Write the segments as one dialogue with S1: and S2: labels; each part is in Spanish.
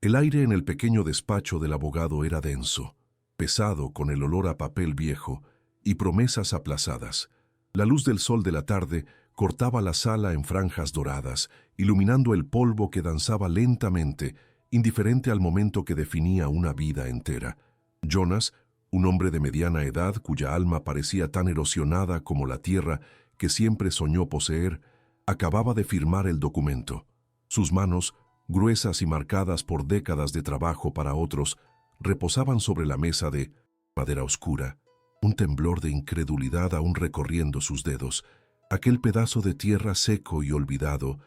S1: El aire en el pequeño despacho del abogado era denso, pesado con el olor a papel viejo y promesas aplazadas. La luz del sol de la tarde cortaba la sala en franjas doradas, iluminando el polvo que danzaba lentamente, indiferente al momento que definía una vida entera. Jonas, un hombre de mediana edad cuya alma parecía tan erosionada como la tierra que siempre soñó poseer, acababa de firmar el documento. Sus manos, gruesas y marcadas por décadas de trabajo para otros, reposaban sobre la mesa de madera oscura, un temblor de incredulidad aún recorriendo sus dedos. Aquel pedazo de tierra seco y olvidado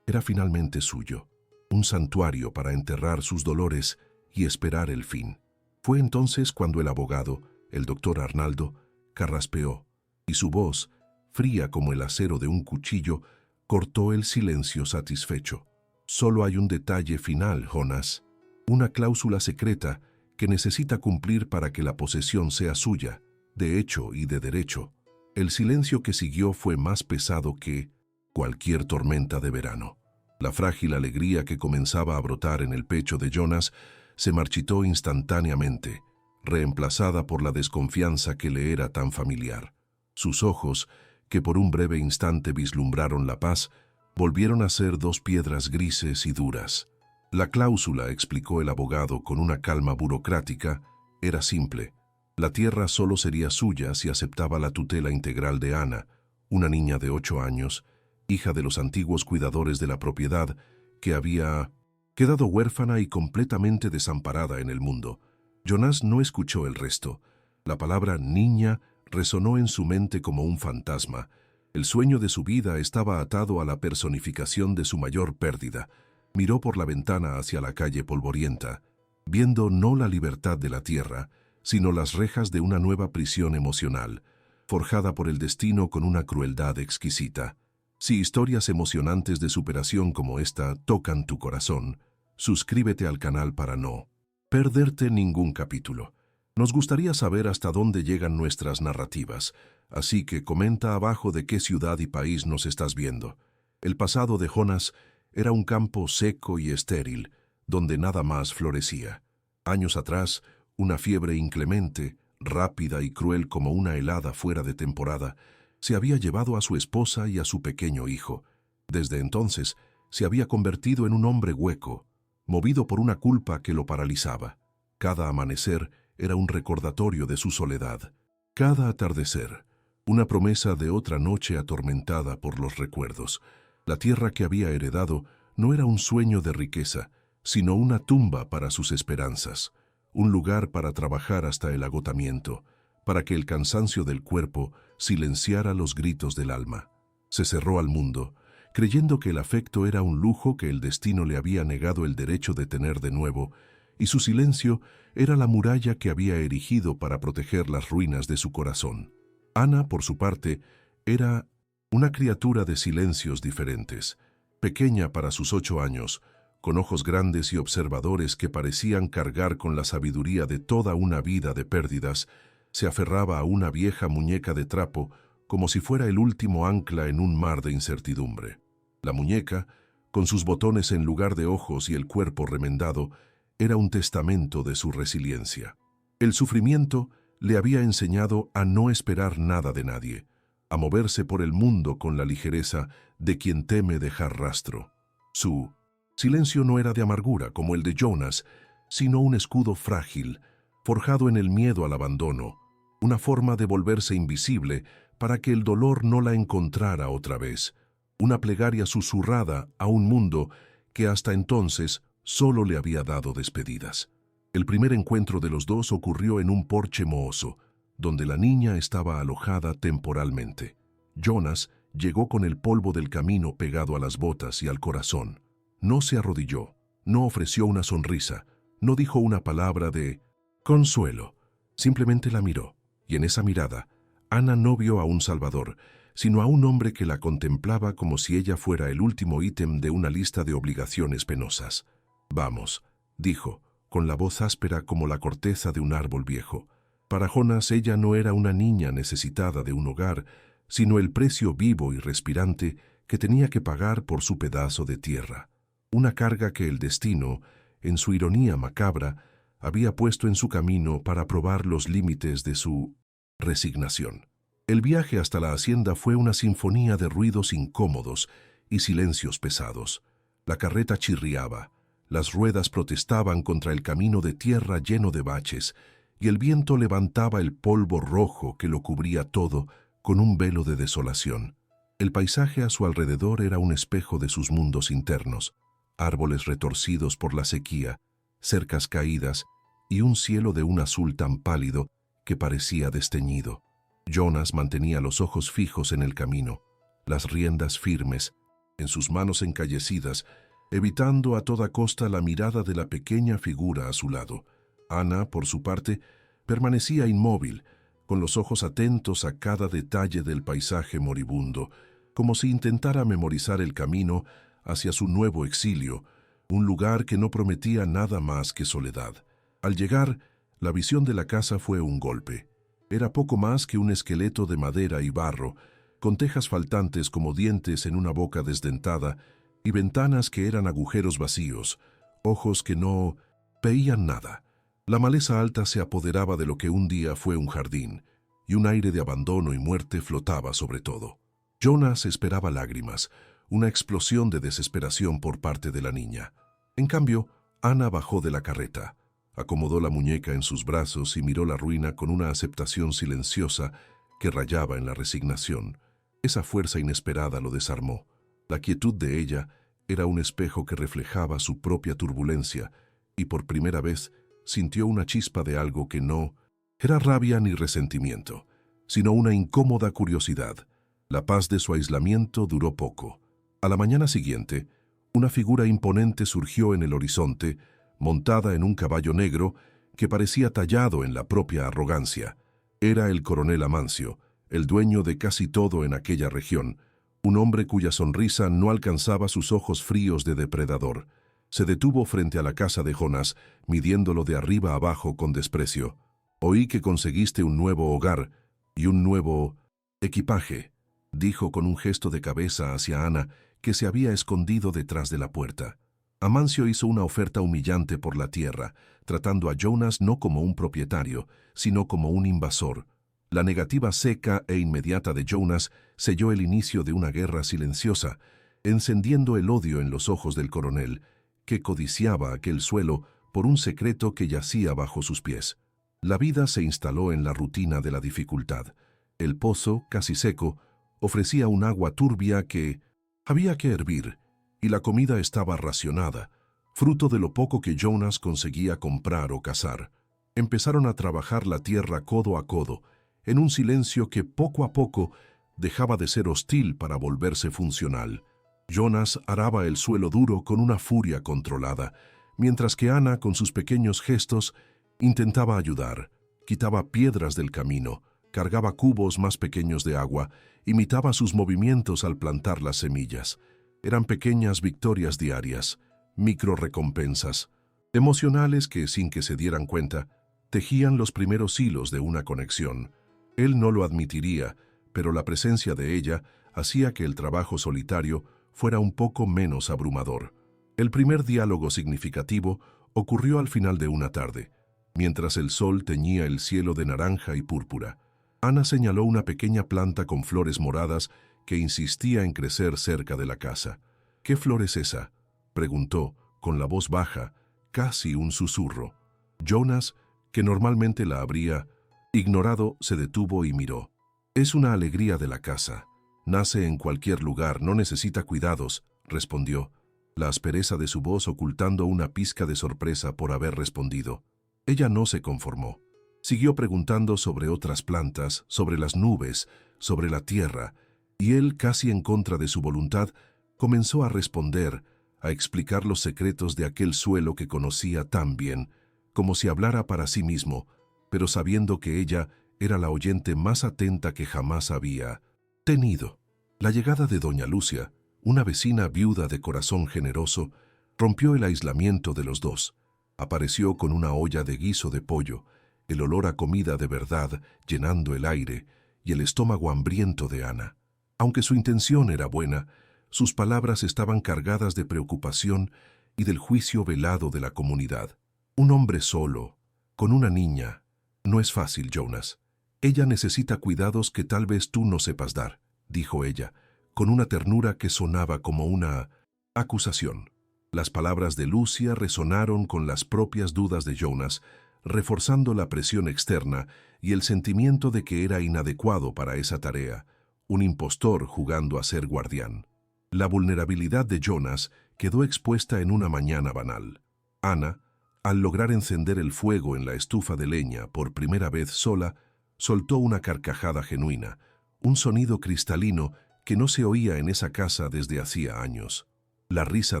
S1: era finalmente suyo, un santuario para enterrar sus dolores y esperar el fin. Fue entonces cuando el abogado, el doctor Arnaldo, carraspeó, y su voz, fría como el acero de un cuchillo, cortó el silencio satisfecho. Solo hay un detalle final, Jonas, una cláusula secreta que necesita cumplir para que la posesión sea suya, de hecho y de derecho. El silencio que siguió fue más pesado que cualquier tormenta de verano. La frágil alegría que comenzaba a brotar en el pecho de Jonas se marchitó instantáneamente, reemplazada por la desconfianza que le era tan familiar. Sus ojos, que por un breve instante vislumbraron la paz, volvieron a ser dos piedras grises y duras. La cláusula, explicó el abogado con una calma burocrática, era simple. La tierra solo sería suya si aceptaba la tutela integral de Ana, una niña de 8 años, hija de los antiguos cuidadores de la propiedad, que había quedado huérfana y completamente desamparada en el mundo. Jonas no escuchó el resto. La palabra niña resonó en su mente como un fantasma. El sueño de su vida estaba atado a la personificación de su mayor pérdida. Miró por la ventana hacia la calle polvorienta, viendo no la libertad de la tierra, sino las rejas de una nueva prisión emocional, forjada por el destino con una crueldad exquisita. Si historias emocionantes de superación como esta tocan tu corazón, suscríbete al canal para no perderte ningún capítulo. Nos gustaría saber hasta dónde llegan nuestras narrativas, así que comenta abajo de qué ciudad y país nos estás viendo. El pasado de Jonas era un campo seco y estéril, donde nada más florecía. Años atrás, una fiebre inclemente, rápida y cruel como una helada fuera de temporada, se había llevado a su esposa y a su pequeño hijo. Desde entonces, se había convertido en un hombre hueco, movido por una culpa que lo paralizaba. Cada amanecer era un recordatorio de su soledad. Cada atardecer, una promesa de otra noche atormentada por los recuerdos. La tierra que había heredado no era un sueño de riqueza, sino una tumba para sus esperanzas, un lugar para trabajar hasta el agotamiento, para que el cansancio del cuerpo silenciara los gritos del alma. Se cerró al mundo, creyendo que el afecto era un lujo que el destino le había negado el derecho de tener de nuevo, y su silencio era la muralla que había erigido para proteger las ruinas de su corazón. Ana, por su parte, era una criatura de silencios diferentes, pequeña para sus 8 años, con ojos grandes y observadores que parecían cargar con la sabiduría de toda una vida de pérdidas. Se aferraba a una vieja muñeca de trapo como si fuera el último ancla en un mar de incertidumbre. La muñeca, con sus botones en lugar de ojos y el cuerpo remendado, era un testamento de su resiliencia. El sufrimiento le había enseñado a no esperar nada de nadie, a moverse por el mundo con la ligereza de quien teme dejar rastro. Su silencio no era de amargura como el de Jonas, sino un escudo frágil, forjado en el miedo al abandono, una forma de volverse invisible para que el dolor no la encontrara otra vez, una plegaria susurrada a un mundo que hasta entonces solo le había dado despedidas. El primer encuentro de los dos ocurrió en un porche mohoso, donde la niña estaba alojada temporalmente. Jonas llegó con el polvo del camino pegado a las botas y al corazón. No se arrodilló, no ofreció una sonrisa, no dijo una palabra de consuelo. Simplemente la miró, y en esa mirada, Ana no vio a un salvador, sino a un hombre que la contemplaba como si ella fuera el último ítem de una lista de obligaciones penosas. «Vamos», dijo, con la voz áspera como la corteza de un árbol viejo. Para Jonas ella no era una niña necesitada de un hogar, sino el precio vivo y respirante que tenía que pagar por su pedazo de tierra. Una carga que el destino, en su ironía macabra, había puesto en su camino para probar los límites de su resignación. El viaje hasta la hacienda fue una sinfonía de ruidos incómodos y silencios pesados. La carreta chirriaba, las ruedas protestaban contra el camino de tierra lleno de baches, y el viento levantaba el polvo rojo que lo cubría todo con un velo de desolación. El paisaje a su alrededor era un espejo de sus mundos internos, árboles retorcidos por la sequía, cercas caídas y un cielo de un azul tan pálido que parecía desteñido. Jonas mantenía los ojos fijos en el camino, las riendas firmes, en sus manos encallecidas, evitando a toda costa la mirada de la pequeña figura a su lado. Ana, por su parte, permanecía inmóvil, con los ojos atentos a cada detalle del paisaje moribundo, como si intentara memorizar el camino hacia su nuevo exilio, un lugar que no prometía nada más que soledad. Al llegar, la visión de la casa fue un golpe. Era poco más que un esqueleto de madera y barro, con tejas faltantes como dientes en una boca desdentada y ventanas que eran agujeros vacíos, ojos que no veían nada. La maleza alta se apoderaba de lo que un día fue un jardín, y un aire de abandono y muerte flotaba sobre todo. Jonas esperaba lágrimas, una explosión de desesperación por parte de la niña. En cambio, Ana bajó de la carreta, acomodó la muñeca en sus brazos y miró la ruina con una aceptación silenciosa que rayaba en la resignación. Esa fuerza inesperada lo desarmó. La quietud de ella era un espejo que reflejaba su propia turbulencia, y por primera vez sintió una chispa de algo que no era rabia ni resentimiento, sino una incómoda curiosidad. La paz de su aislamiento duró poco. A la mañana siguiente, una figura imponente surgió en el horizonte, montada en un caballo negro que parecía tallado en la propia arrogancia. Era el coronel Amancio, el dueño de casi todo en aquella región, un hombre cuya sonrisa no alcanzaba sus ojos fríos de depredador. Se detuvo frente a la casa de Jonas, midiéndolo de arriba abajo con desprecio. «Oí que conseguiste un nuevo hogar y un nuevo equipaje», dijo con un gesto de cabeza hacia Ana, que se había escondido detrás de la puerta. Amancio hizo una oferta humillante por la tierra, tratando a Jonas no como un propietario, sino como un invasor. La negativa seca e inmediata de Jonas selló el inicio de una guerra silenciosa, encendiendo el odio en los ojos del coronel, que codiciaba aquel suelo por un secreto que yacía bajo sus pies. La vida se instaló en la rutina de la dificultad. El pozo, casi seco, ofrecía un agua turbia que había que hervir, y la comida estaba racionada, fruto de lo poco que Jonas conseguía comprar o cazar. Empezaron a trabajar la tierra codo a codo, en un silencio que poco a poco dejaba de ser hostil para volverse funcional. Jonas araba el suelo duro con una furia controlada, mientras que Ana, con sus pequeños gestos, intentaba ayudar. Quitaba piedras del camino, cargaba cubos más pequeños de agua, imitaba sus movimientos al plantar las semillas. Eran pequeñas victorias diarias, micro-recompensas, emocionales que, sin que se dieran cuenta, tejían los primeros hilos de una conexión. Él no lo admitiría, pero la presencia de ella hacía que el trabajo solitario fuera un poco menos abrumador. El primer diálogo significativo ocurrió al final de una tarde, mientras el sol teñía el cielo de naranja y púrpura. Ana señaló una pequeña planta con flores moradas que insistía en crecer cerca de la casa. «¿Qué flor es esa?», preguntó, con la voz baja, casi un susurro. Jonas, que normalmente la habría ignorado, se detuvo y miró. «Es una alegría de la casa. Nace en cualquier lugar, no necesita cuidados», respondió, la aspereza de su voz ocultando una pizca de sorpresa por haber respondido. Ella no se conformó. Siguió preguntando sobre otras plantas, sobre las nubes, sobre la tierra, y él, casi en contra de su voluntad, comenzó a responder, a explicar los secretos de aquel suelo que conocía tan bien, como si hablara para sí mismo, pero sabiendo que ella era la oyente más atenta que jamás había tenido. La llegada de doña Lucia, una vecina viuda de corazón generoso, rompió el aislamiento de los dos. Apareció con una olla de guiso de pollo, el olor a comida de verdad llenando el aire y el estómago hambriento de Ana. Aunque su intención era buena, sus palabras estaban cargadas de preocupación y del juicio velado de la comunidad. Un hombre solo, con una niña, no es fácil, Jonas. Ella necesita cuidados que tal vez tú no sepas dar, dijo ella, con una ternura que sonaba como una acusación. Las palabras de Lucia resonaron con las propias dudas de Jonas, reforzando la presión externa y el sentimiento de que era inadecuado para esa tarea, un impostor jugando a ser guardián. La vulnerabilidad de Jonas quedó expuesta en una mañana banal. Ana, al lograr encender el fuego en la estufa de leña por primera vez sola, soltó una carcajada genuina, un sonido cristalino que no se oía en esa casa desde hacía años. La risa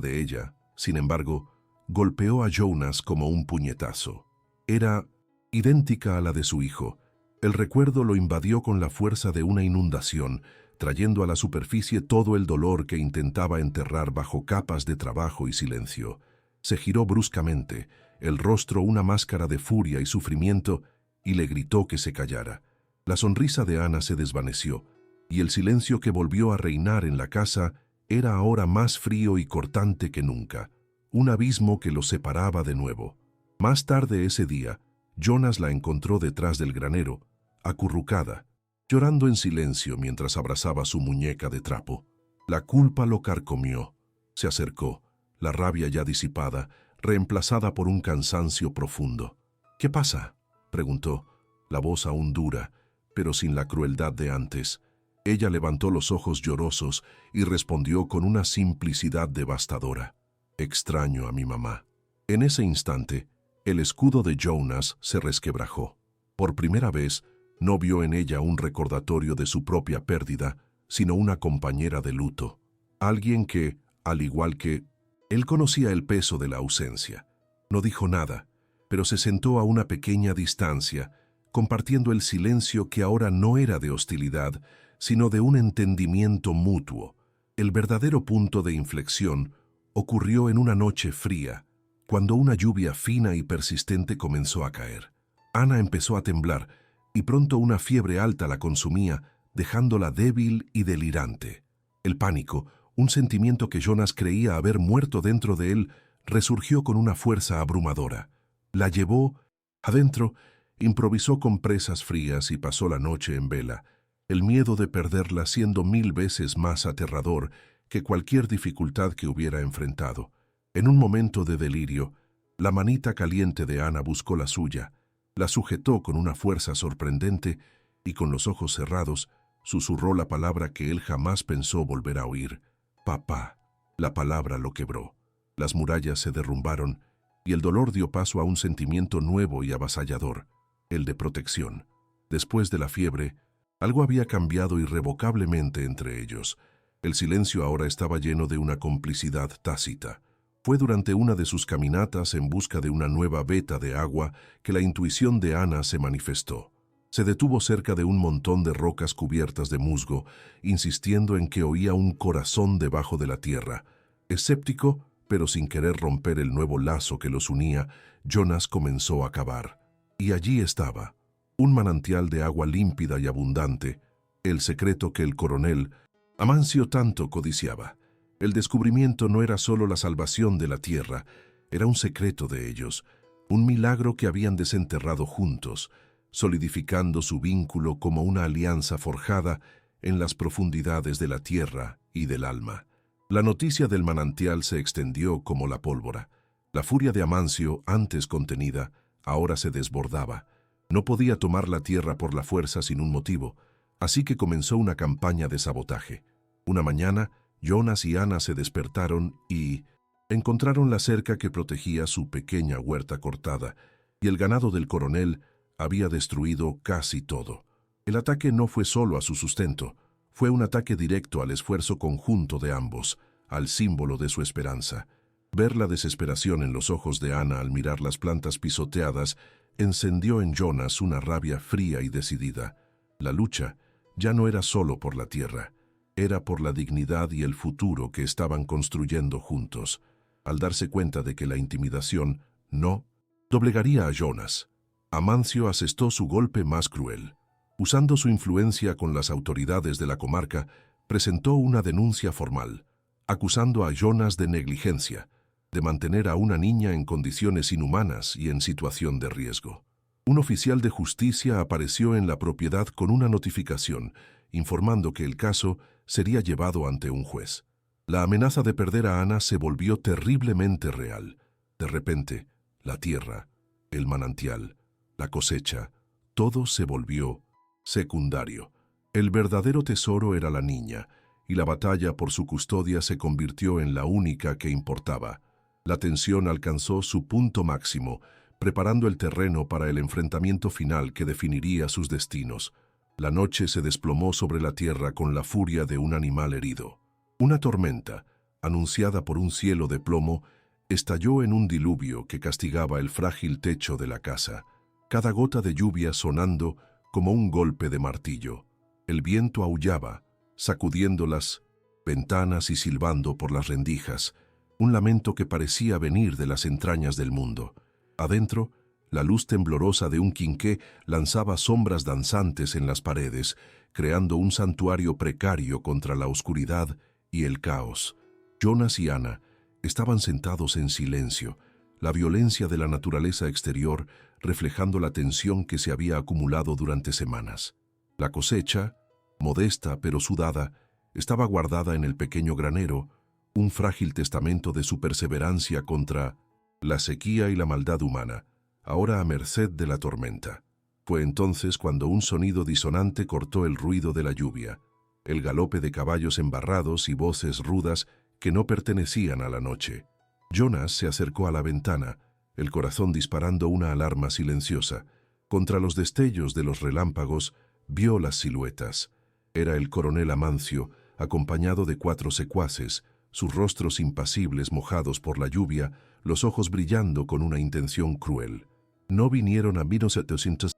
S1: de ella, sin embargo, golpeó a Jonas como un puñetazo. Era idéntica a la de su hijo. El recuerdo lo invadió con la fuerza de una inundación, trayendo a la superficie todo el dolor que intentaba enterrar bajo capas de trabajo y silencio. Se giró bruscamente, el rostro una máscara de furia y sufrimiento, y le gritó que se callara. La sonrisa de Ana se desvaneció, y el silencio que volvió a reinar en la casa era ahora más frío y cortante que nunca, un abismo que los separaba de nuevo. Más tarde ese día, Jonas la encontró detrás del granero, acurrucada, llorando en silencio mientras abrazaba su muñeca de trapo. La culpa lo carcomió. Se acercó, la rabia ya disipada, reemplazada por un cansancio profundo. «¿Qué pasa?», preguntó, la voz aún dura, pero sin la crueldad de antes. Ella levantó los ojos llorosos y respondió con una simplicidad devastadora. «Extraño a mi mamá». En ese instante, el escudo de Jonas se resquebrajó. Por primera vez, no vio en ella un recordatorio de su propia pérdida, sino una compañera de luto. Alguien que, al igual que él, conocía el peso de la ausencia. No dijo nada, pero se sentó a una pequeña distancia, compartiendo el silencio que ahora no era de hostilidad, sino de un entendimiento mutuo. El verdadero punto de inflexión ocurrió en una noche fría, cuando una lluvia fina y persistente comenzó a caer. Ana empezó a temblar, y pronto una fiebre alta la consumía, dejándola débil y delirante. El pánico, un sentimiento que Jonas creía haber muerto dentro de él, resurgió con una fuerza abrumadora. La llevó adentro, improvisó compresas frías y pasó la noche en vela, el miedo de perderla siendo 1000 veces más aterrador que cualquier dificultad que hubiera enfrentado. En un momento de delirio, la manita caliente de Ana buscó la suya, la sujetó con una fuerza sorprendente y con los ojos cerrados susurró la palabra que él jamás pensó volver a oír. «Papá». La palabra lo quebró. Las murallas se derrumbaron y el dolor dio paso a un sentimiento nuevo y avasallador, el de protección. Después de la fiebre, algo había cambiado irrevocablemente entre ellos. El silencio ahora estaba lleno de una complicidad tácita. Fue durante una de sus caminatas en busca de una nueva veta de agua que la intuición de Ana se manifestó. Se detuvo cerca de un montón de rocas cubiertas de musgo, insistiendo en que oía un corazón debajo de la tierra. Escéptico, pero sin querer romper el nuevo lazo que los unía, Jonas comenzó a cavar. Y allí estaba, un manantial de agua límpida y abundante, el secreto que el coronel Amancio tanto codiciaba. El descubrimiento no era solo la salvación de la tierra, era un secreto de ellos, un milagro que habían desenterrado juntos, solidificando su vínculo como una alianza forjada en las profundidades de la tierra y del alma. La noticia del manantial se extendió como la pólvora. La furia de Amancio, antes contenida, ahora se desbordaba. No podía tomar la tierra por la fuerza sin un motivo, así que comenzó una campaña de sabotaje. Una mañana, Jonas y Ana se despertaron y encontraron la cerca que protegía su pequeña huerta cortada, y el ganado del coronel había destruido casi todo. El ataque no fue solo a su sustento, fue un ataque directo al esfuerzo conjunto de ambos, al símbolo de su esperanza. Ver la desesperación en los ojos de Ana al mirar las plantas pisoteadas encendió en Jonas una rabia fría y decidida. La lucha ya no era solo por la tierra, era por la dignidad y el futuro que estaban construyendo juntos. Al darse cuenta de que la intimidación no doblegaría a Jonas, Amancio asestó su golpe más cruel. Usando su influencia con las autoridades de la comarca, presentó una denuncia formal, acusando a Jonas de negligencia, de mantener a una niña en condiciones inhumanas y en situación de riesgo. Un oficial de justicia apareció en la propiedad con una notificación, informando que el caso sería llevado ante un juez. La amenaza de perder a Ana se volvió terriblemente real. De repente, la tierra, el manantial, la cosecha, todo se volvió secundario. El verdadero tesoro era la niña, y la batalla por su custodia se convirtió en la única que importaba. La tensión alcanzó su punto máximo, preparando el terreno para el enfrentamiento final que definiría sus destinos. La noche se desplomó sobre la tierra con la furia de un animal herido. Una tormenta, anunciada por un cielo de plomo, estalló en un diluvio que castigaba el frágil techo de la casa, cada gota de lluvia sonando como un golpe de martillo. El viento aullaba, sacudiendo las ventanas y silbando por las rendijas, un lamento que parecía venir de las entrañas del mundo. Adentro, la luz temblorosa de un quinqué lanzaba sombras danzantes en las paredes, creando un santuario precario contra la oscuridad y el caos. Jonas y Ana estaban sentados en silencio, la violencia de la naturaleza exterior reflejando la tensión que se había acumulado durante semanas. La cosecha, modesta pero sudada, estaba guardada en el pequeño granero, un frágil testamento de su perseverancia contra la sequía y la maldad humana, ahora a merced de la tormenta. Fue entonces cuando un sonido disonante cortó el ruido de la lluvia, el galope de caballos embarrados y voces rudas que no pertenecían a la noche. Jonas se acercó a la ventana, el corazón disparando una alarma silenciosa. Contra los destellos de los relámpagos, vio las siluetas. Era el coronel Amancio, acompañado de 4 secuaces, sus rostros impasibles mojados por la lluvia, los ojos brillando con una intención cruel. No vinieron a 1700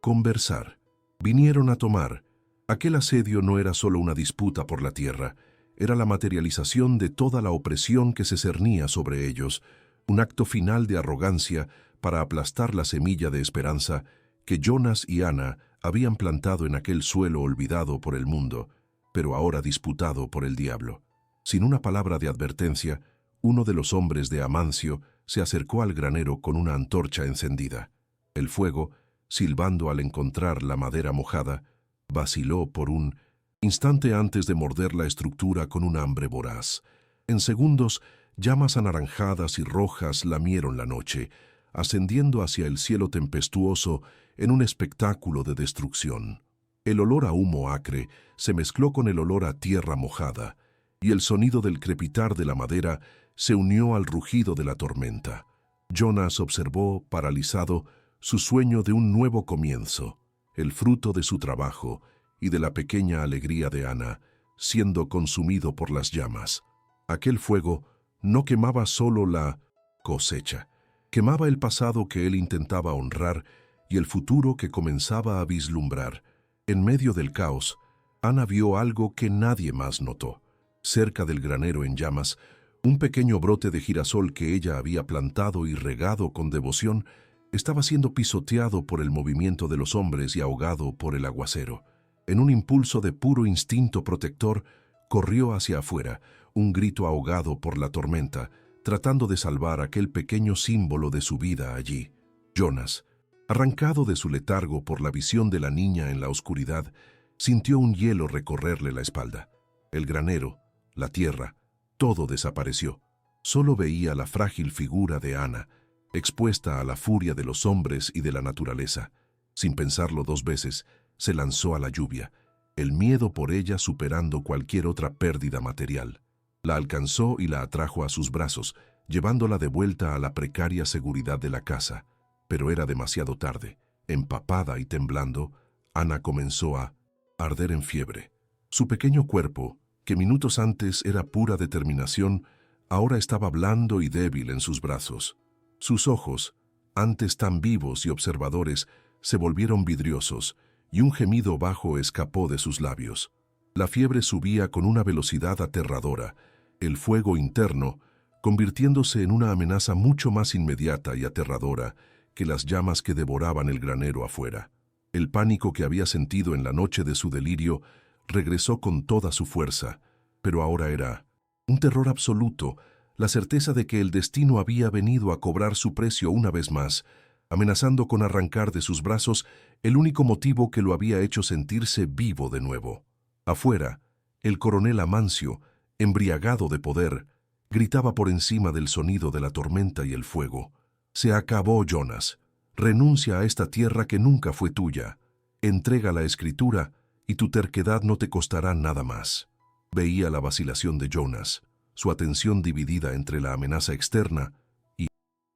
S1: conversar, vinieron a tomar. Aquel asedio no era solo una disputa por la tierra, era la materialización de toda la opresión que se cernía sobre ellos, un acto final de arrogancia para aplastar la semilla de esperanza que Jonas y Ana habían plantado en aquel suelo olvidado por el mundo, pero ahora disputado por el diablo. Sin una palabra de advertencia, uno de los hombres de Amancio se acercó al granero con una antorcha encendida. El fuego, silbando al encontrar la madera mojada, vaciló por un instante antes de morder la estructura con un hambre voraz. En segundos, llamas anaranjadas y rojas lamieron la noche, ascendiendo hacia el cielo tempestuoso en un espectáculo de destrucción. El olor a humo acre se mezcló con el olor a tierra mojada, y el sonido del crepitar de la madera se unió al rugido de la tormenta. Jonas observó, paralizado, su sueño de un nuevo comienzo, el fruto de su trabajo y de la pequeña alegría de Ana, siendo consumido por las llamas. Aquel fuego no quemaba solo la cosecha, quemaba el pasado que él intentaba honrar y el futuro que comenzaba a vislumbrar. En medio del caos, Ana vio algo que nadie más notó. Cerca del granero en llamas, un pequeño brote de girasol que ella había plantado y regado con devoción estaba siendo pisoteado por el movimiento de los hombres y ahogado por el aguacero. En un impulso de puro instinto protector, corrió hacia afuera, un grito ahogado por la tormenta, tratando de salvar aquel pequeño símbolo de su vida allí. Jonas, arrancado de su letargo por la visión de la niña en la oscuridad, sintió un hielo recorrerle la espalda. El granero, la tierra, todo desapareció. Solo veía la frágil figura de Ana, expuesta a la furia de los hombres y de la naturaleza. Sin pensarlo 2 veces, se lanzó a la lluvia, el miedo por ella superando cualquier otra pérdida material. La alcanzó y la atrajo a sus brazos, llevándola de vuelta a la precaria seguridad de la casa. Pero era demasiado tarde. Empapada y temblando, Ana comenzó a arder en fiebre. Su pequeño cuerpo, que minutos antes era pura determinación, ahora estaba blando y débil en sus brazos. Sus ojos, antes tan vivos y observadores, se volvieron vidriosos, y un gemido bajo escapó de sus labios. La fiebre subía con una velocidad aterradora, el fuego interno, convirtiéndose en una amenaza mucho más inmediata y aterradora que las llamas que devoraban el granero afuera. El pánico que había sentido en la noche de su delirio regresó con toda su fuerza, pero ahora era un terror absoluto, la certeza de que el destino había venido a cobrar su precio una vez más, amenazando con arrancar de sus brazos el único motivo que lo había hecho sentirse vivo de nuevo. Afuera, el coronel Amancio, embriagado de poder, gritaba por encima del sonido de la tormenta y el fuego: «Se acabó, Jonas. Renuncia a esta tierra que nunca fue tuya. Entrega la escritura y tu terquedad no te costará nada más». Veía la vacilación de Jonas, su atención dividida entre la amenaza externa y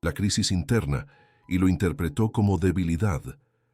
S1: la crisis interna, y lo interpretó como debilidad,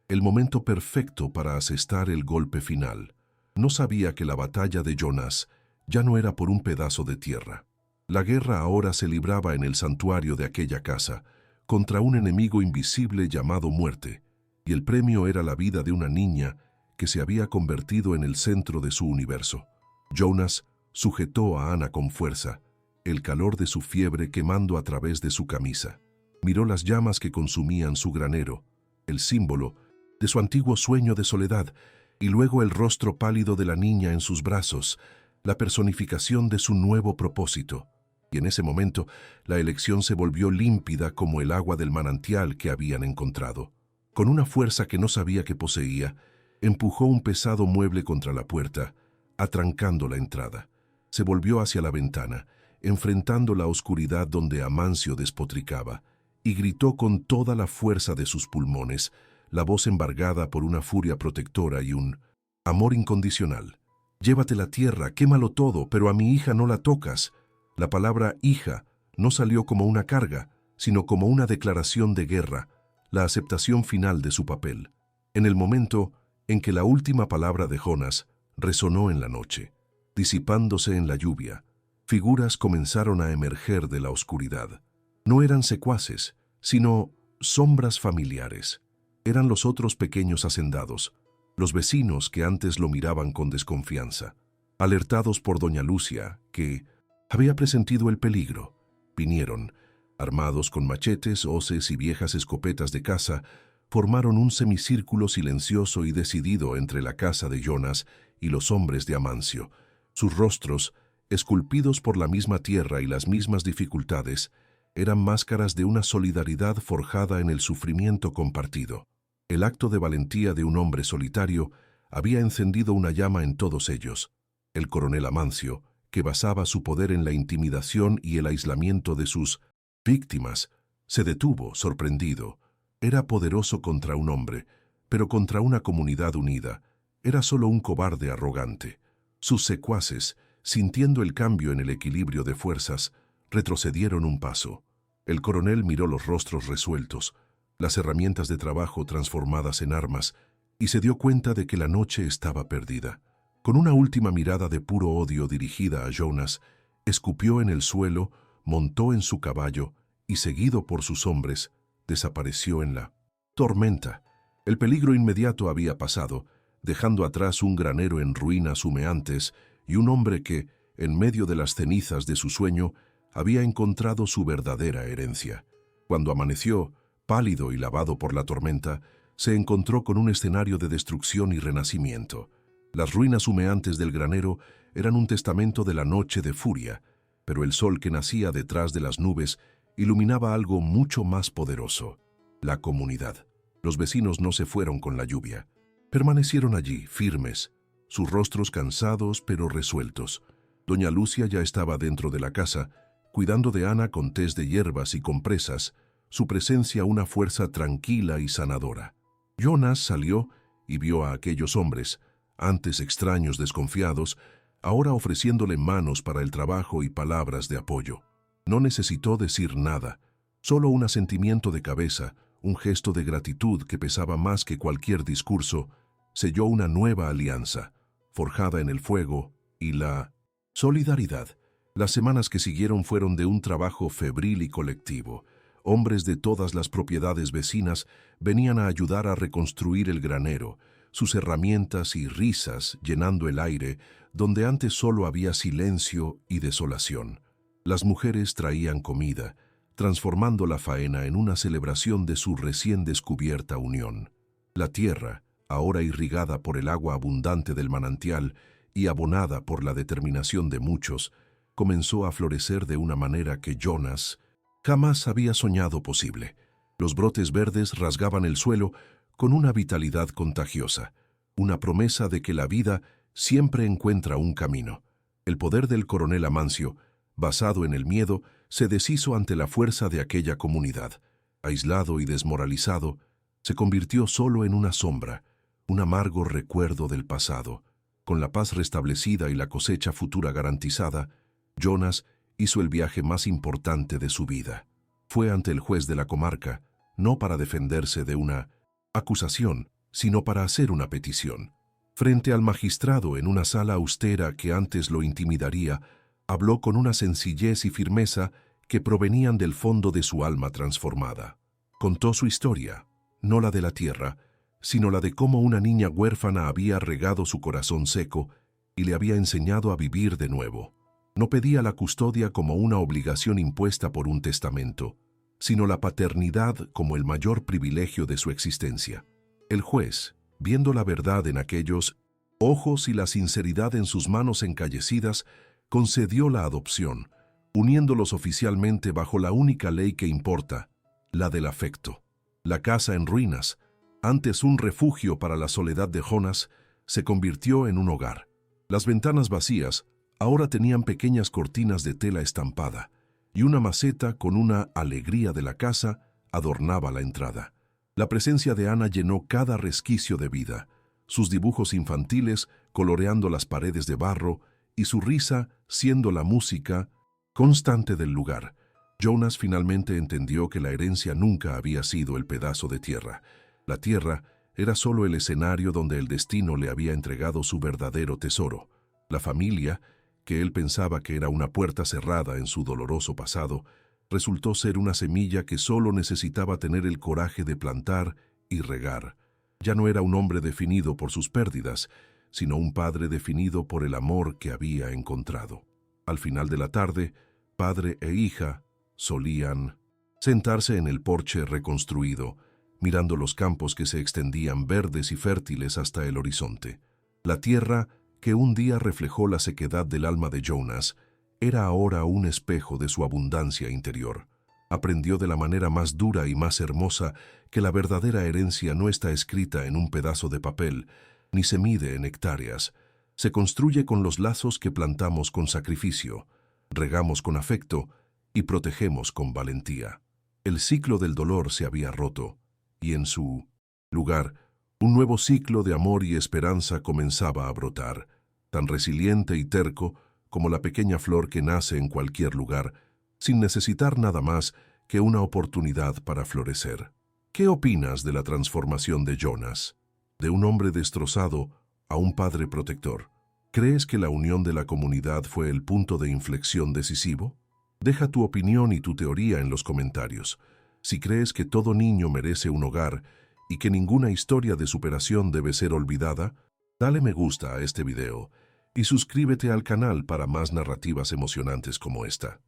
S1: el momento perfecto para asestar el golpe final. No sabía que la batalla de Jonas ya no era por un pedazo de tierra. La guerra ahora se libraba en el santuario de aquella casa, contra un enemigo invisible llamado muerte, y el premio era la vida de una niña que se había convertido en el centro de su universo. Jonas sujetó a Ana con fuerza, el calor de su fiebre quemando a través de su camisa. Miró las llamas que consumían su granero, el símbolo de su antiguo sueño de soledad, y luego el rostro pálido de la niña en sus brazos, la personificación de su nuevo propósito. Y en ese momento, la elección se volvió límpida como el agua del manantial que habían encontrado. Con una fuerza que no sabía que poseía, empujó un pesado mueble contra la puerta, atrancando la entrada. Se volvió hacia la ventana, enfrentando la oscuridad donde Amancio despotricaba, y gritó con toda la fuerza de sus pulmones, la voz embargada por una furia protectora y un amor incondicional. «Llévate la tierra, quémalo todo, pero a mi hija no la tocas». La palabra hija no salió como una carga, sino como una declaración de guerra, la aceptación final de su papel. En el momento en que la última palabra de Jonas resonó en la noche, disipándose en la lluvia, figuras comenzaron a emerger de la oscuridad. No eran secuaces, sino sombras familiares. Eran los otros pequeños hacendados, los vecinos que antes lo miraban con desconfianza. Alertados por doña Lucia, que había presentido el peligro, vinieron, armados con machetes, hoces y viejas escopetas de caza, formaron un semicírculo silencioso y decidido entre la casa de Jonas y los hombres de Amancio. Sus rostros, esculpidos por la misma tierra y las mismas dificultades, eran máscaras de una solidaridad forjada en el sufrimiento compartido. El acto de valentía de un hombre solitario había encendido una llama en todos ellos. El coronel Amancio, que basaba su poder en la intimidación y el aislamiento de sus víctimas, se detuvo, sorprendido. Era poderoso contra un hombre, pero contra una comunidad unida. Era solo un cobarde arrogante. Sus secuaces, sintiendo el cambio en el equilibrio de fuerzas, retrocedieron un paso. El coronel miró los rostros resueltos, las herramientas de trabajo transformadas en armas, y se dio cuenta de que la noche estaba perdida. Con una última mirada de puro odio dirigida a Jonas, escupió en el suelo, montó en su caballo y, seguido por sus hombres, desapareció en la tormenta. El peligro inmediato había pasado, dejando atrás un granero en ruinas humeantes y un hombre que, en medio de las cenizas de su sueño, había encontrado su verdadera herencia. Cuando amaneció, pálido y lavado por la tormenta, se encontró con un escenario de destrucción y renacimiento. Las ruinas humeantes del granero eran un testamento de la noche de furia, pero el sol que nacía detrás de las nubes iluminaba algo mucho más poderoso: la comunidad. Los vecinos no se fueron con la lluvia. Permanecieron allí, firmes, sus rostros cansados pero resueltos. Doña Lucia ya estaba dentro de la casa, cuidando de Ana con tés de hierbas y compresas, su presencia una fuerza tranquila y sanadora. Jonas salió y vio a aquellos hombres, antes extraños desconfiados, ahora ofreciéndole manos para el trabajo y palabras de apoyo. No necesitó decir nada, solo un asentimiento de cabeza, un gesto de gratitud que pesaba más que cualquier discurso, selló una nueva alianza, forjada en el fuego y la solidaridad. Las semanas que siguieron fueron de un trabajo febril y colectivo. Hombres de todas las propiedades vecinas venían a ayudar a reconstruir el granero, sus herramientas y risas llenando el aire, donde antes solo había silencio y desolación. Las mujeres traían comida, transformando la faena en una celebración de su recién descubierta unión. La tierra, ahora irrigada por el agua abundante del manantial y abonada por la determinación de muchos, comenzó a florecer de una manera que Jonas jamás había soñado posible. Los brotes verdes rasgaban el suelo con una vitalidad contagiosa, una promesa de que la vida siempre encuentra un camino. El poder del coronel Amancio, basado en el miedo, se deshizo ante la fuerza de aquella comunidad. Aislado y desmoralizado, se convirtió solo en una sombra, un amargo recuerdo del pasado. Con la paz restablecida y la cosecha futura garantizada, Jonas hizo el viaje más importante de su vida. Fue ante el juez de la comarca, no para defenderse de una acusación, sino para hacer una petición. Frente al magistrado en una sala austera que antes lo intimidaría, habló con una sencillez y firmeza que provenían del fondo de su alma transformada. Contó su historia, no la de la tierra, sino la de cómo una niña huérfana había regado su corazón seco y le había enseñado a vivir de nuevo. No pedía la custodia como una obligación impuesta por un testamento, sino la paternidad como el mayor privilegio de su existencia. El juez, viendo la verdad en aquellos ojos y la sinceridad en sus manos encallecidas, concedió la adopción, uniéndolos oficialmente bajo la única ley que importa, la del afecto. La casa en ruinas, antes un refugio para la soledad de Jonas, se convirtió en un hogar. Las ventanas vacías ahora tenían pequeñas cortinas de tela estampada, y una maceta con una alegría de la casa adornaba la entrada. La presencia de Ana llenó cada resquicio de vida, sus dibujos infantiles coloreando las paredes de barro y su risa siendo la música constante del lugar. Jonas finalmente entendió que la herencia nunca había sido el pedazo de tierra. La tierra era solo el escenario donde el destino le había entregado su verdadero tesoro. La familia, que él pensaba que era una puerta cerrada en su doloroso pasado, resultó ser una semilla que solo necesitaba tener el coraje de plantar y regar. Ya no era un hombre definido por sus pérdidas, sino un padre definido por el amor que había encontrado. Al final de la tarde, padre e hija solían sentarse en el porche reconstruido, mirando los campos que se extendían verdes y fértiles hasta el horizonte. La tierra, que un día reflejó la sequedad del alma de Jonas, era ahora un espejo de su abundancia interior. Aprendió de la manera más dura y más hermosa que la verdadera herencia no está escrita en un pedazo de papel, ni se mide en hectáreas. Se construye con los lazos que plantamos con sacrificio, regamos con afecto y protegemos con valentía. El ciclo del dolor se había roto, y en su lugar, un nuevo ciclo de amor y esperanza comenzaba a brotar, tan resiliente y terco como la pequeña flor que nace en cualquier lugar, sin necesitar nada más que una oportunidad para florecer. ¿Qué opinas de la transformación de Jonas? De un hombre destrozado a un padre protector. ¿Crees que la unión de la comunidad fue el punto de inflexión decisivo? Deja tu opinión y tu teoría en los comentarios. Si crees que todo niño merece un hogar y que ninguna historia de superación debe ser olvidada, dale me gusta a este video y suscríbete al canal para más narrativas emocionantes como esta.